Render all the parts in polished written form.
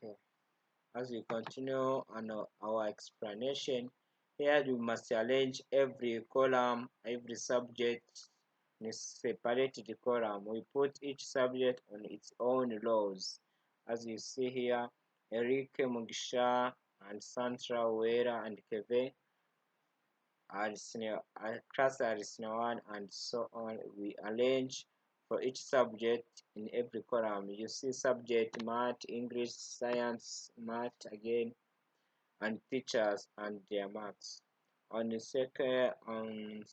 Okay. As we continue on our explanation, here we must arrange every column, every subject in a separated column. We put each subject on its own rows. As you see here, Enrique Mugisha and Sandra Uwera and Keve class are senior 1 and so on. We arrange for each subject in every column. You see subject math, English, science, math again, and teachers and their marks. On second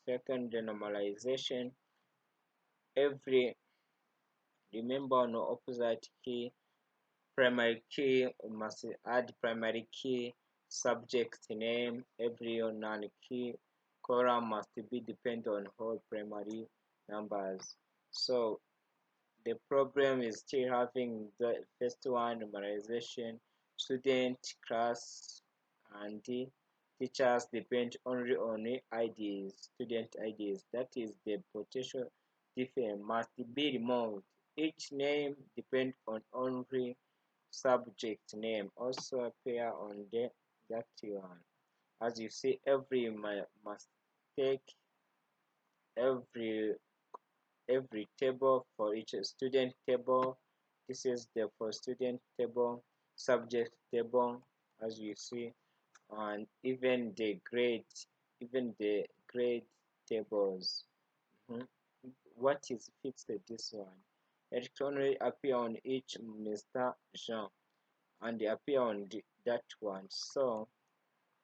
normalization, every remember on the opposite key, primary key must add primary key, subject name, every non-key column must be depend on whole primary numbers. So the problem is still having the first one normalization, student, class, and the teachers depend only on the IDs, student IDs. That is the potential difference must be removed. Each name depends on only subject name also appear on the that one. As you see, every must take every every table for each student table. This is the for student table, subject table, as you see, and even the grade tables. Mhm. What is fixed this one? It can only appear on each Mr. Jean and they appear on that one. So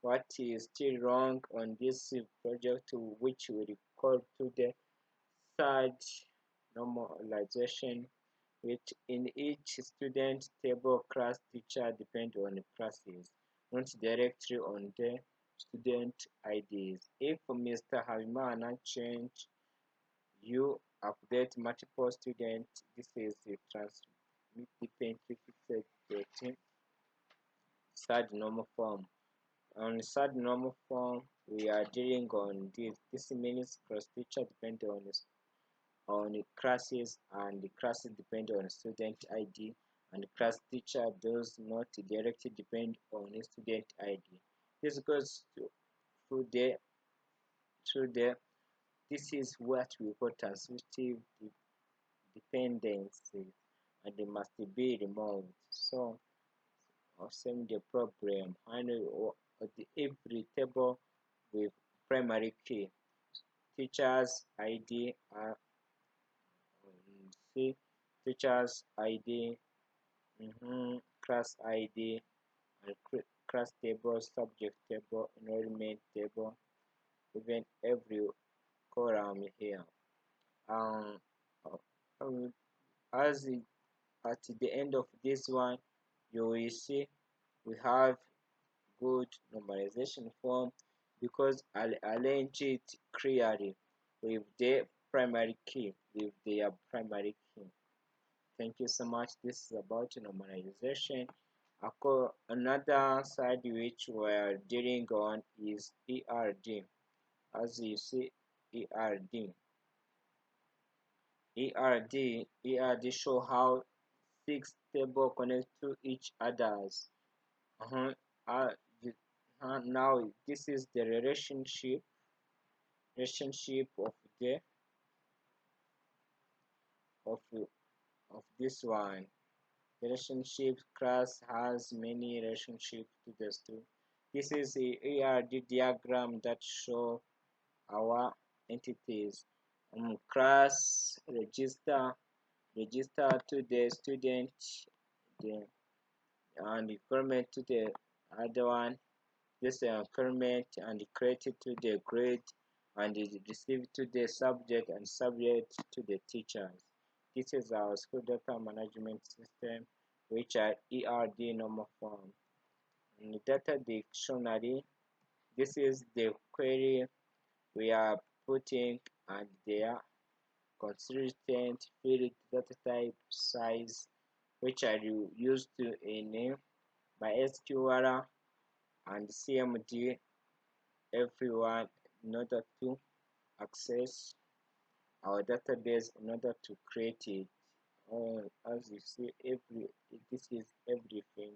what is still wrong on this project, which we recall to the third normalization, which in each student table class teacher depend on the classes, not directly on the student IDs. If Mr. Harimana change, you update multiple students. This is the transmit dependently fixed dating third normal form. On third normal form, we are dealing on this. This means cross teacher depend on the classes and the classes depend on student ID and the class teacher does not directly depend on the student ID. This goes through the this is what we call transitive dependency and they must be removed. So same the problem and every table with primary key teachers ID see teachers ID, class ID, and class table, subject table, enrollment table, even every column here. Um, uh, um, as at the end of this one, you will see we have good normalization form because I'll arrange it clearly with the primary key, with their primary key. Thank you so much. This is about normalization. Another side which we're dealing on is ERD. As you see, ERD. ERD show how six tables connect to each others. Uh-huh. Uh, Now this is the relationship the of of this one. Relationship class has many relationships to the two. This is a ARD diagram that show our entities. Class register to the student, the and requirement to the other one. This requirement and created to the grade and is received to the subject and subject to the teachers. This is our school data management system, which are ERD normal form. In the data dictionary, this is the query we are putting and their consistent field data type size, which are used to in MySQL and CMD everyone in order to access our database in order to create it as you see, this is everything.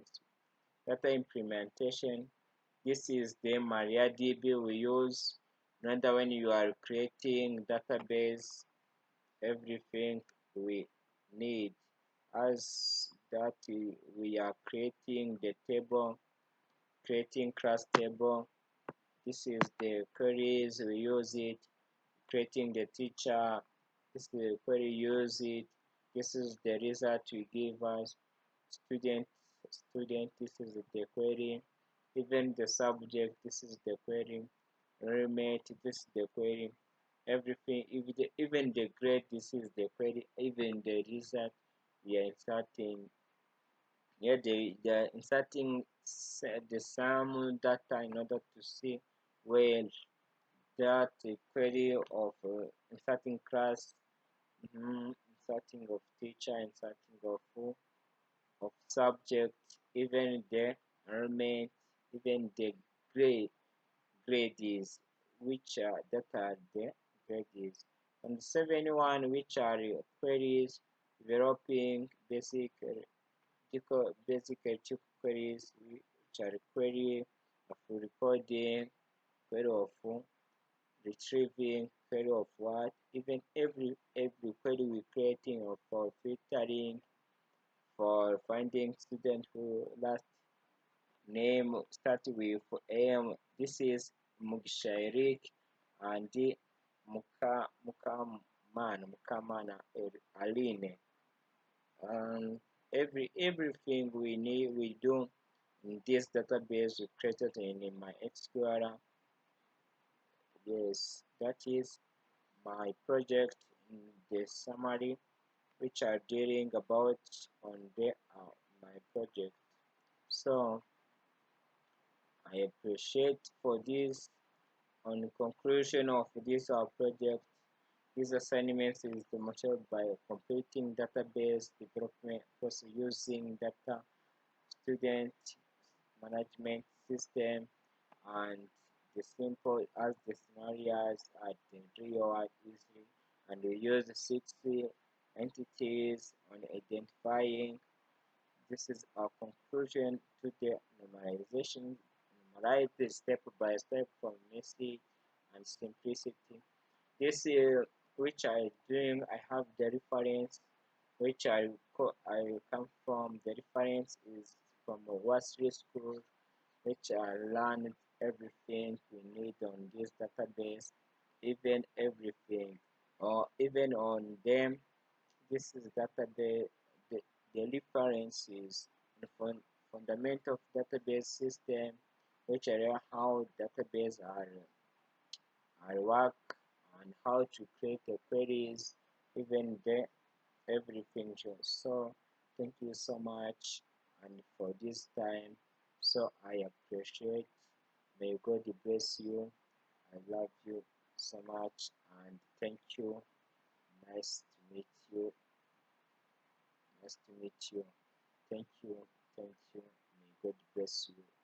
Data implementation. This is the MariaDB we use. Remember, when you are creating database, everything we need as that we are creating the table, creating class table. This is the queries we use it, creating the teacher. This is the query use it. This is the result we give us. Student, student. This is the query. Even the subject. This is the query. Roommate. This is the query. Everything, even the grade. This is the query. Even the result we are inserting. Here they are inserting the sum data in order to see where that query of inserting class, inserting of teacher, inserting of subject, even the element, even the grade grades, which are that are the grades. And the 71, which are queries, developing basic queries, which are query of recording, query of retrieving, query of what, even every query we're creating or for filtering, for finding student who last name start with M. This is Mugisha and Mukamana Aline. And everything we do in this database we created in MySQL. Yes, that is my project in the summary, which are dealing about on the my project. So I appreciate for this. On conclusion of this our project, this assignment is demonstrated by completing database development process using data student management system and the simple as the scenarios at the real world easily, and we use 60 entities on identifying. This is our conclusion to the normalization. Normalize the step by step from messy and simplicity. This which I doing, I have the reference which I come from. The reference is from a Wesley School, which I learned everything we need on this database, even everything, or even on them. This is database. The, the reference is the fundamental database system, which are how database are work and how to create the queries, even the everything. So thank you so much and for this time. So I appreciate. May God bless you. I love you so much and thank you. Nice to meet you. Nice to meet you. Thank you. Thank you. May God bless you.